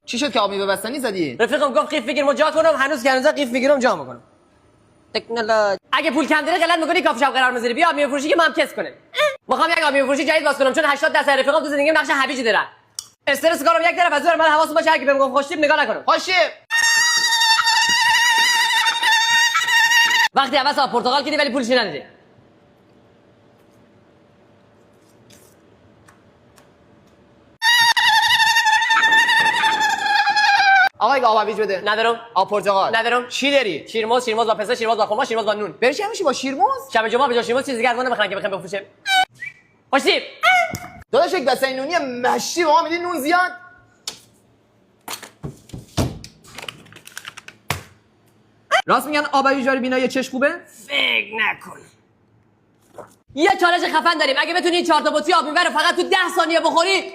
چی شد که آب میوه بستنی زدی؟ رفیقم گفت قیف بگیر جا کنم، هنوز که هنوزا قیف میگیرم جا میکنم. تکنولوژی. اگه پول کم داری غلط میکنی کافی شاپ قرار میذاری، بیا آب میوه فروشی که ما هم کس کنیم. میخوام یک آب میوه فروشی جدید باز کنم چون 80% رفیقام تو زندگیم نقش هویجی دارن. استرس کارم یک طرف، از اون من حواسم باشه هر کی بهم گفت خوشتیپ نگاه نکنم. خوشی. وقتی عوض آب پرتقال کردی ولی پولش ندادی. آقا آب هویج بده. ندارم. آب پرتقال ندارم. چی داری؟ شیرموز با پسته، شیرموز با خرما، شیرموز با نون. برش میشی با شیرموز؟ شب جمعه به جای شیرموز چیز دیگه ازمون نمیخرن که بخوام بفروشیم. خوشتیپ. داداش یک بسته نونی مشتی به ما میدی نون زیاد؟ راست میگن آب هویج برای بینایی چش خوبه؟ فکر نکن. یه چالش خفن داریم، اگه بتونی 4 تا بطری آب میوه رو فقط تو 10 ثانیه بخوری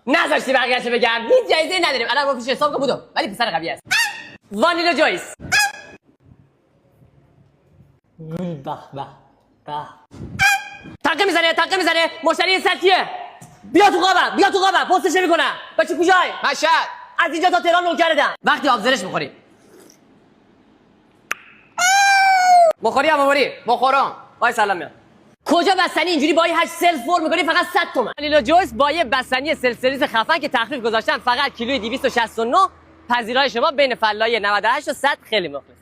نذاشتی بقیه‌شو بگم. هیچ جایزه‌ای نداریم. الان با پیش حساب که بودم ولی پسر قوی است. وانیلا جویس. به به تقه میزنه مشتری سطحیه. بیا تو قابه پستش میکنه. بچه کجای؟ مشهد. از اینجا تا تهران نون کردم. وقتی آب زرش میخوری بخورم. وای سلام میاد. کجا بستنی اینجوری با 8 سلف فور میکنی فقط 100 تومن. وانیلا جویس با یه بستنی سلسلیز خفن که تخفیف گذاشتن فقط کیلوی 269. پذیرای شما بین فلای 98 و 100 خیلی مخلص.